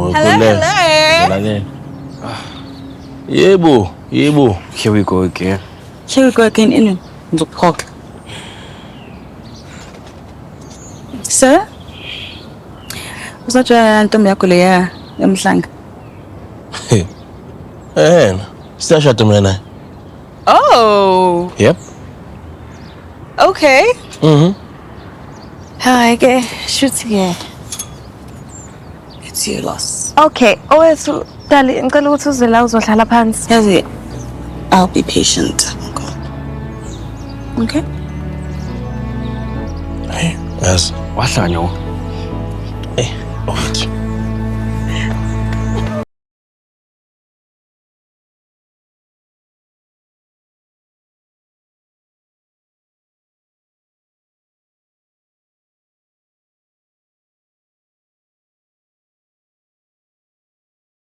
Hello. Yebo. Here we go again. In the park. Sir? Was that Ntombi yakho leya emhlanga? Siyashada mina. Oh. Yep. Okay. Hi, ke shoot ke. It's your loss. Okay, Owethu, dali ngicela ukuthi uze la uzohlala phansi. Yazi, I'll be patient. Okay? Hey, yes. Wahlanya. Hey,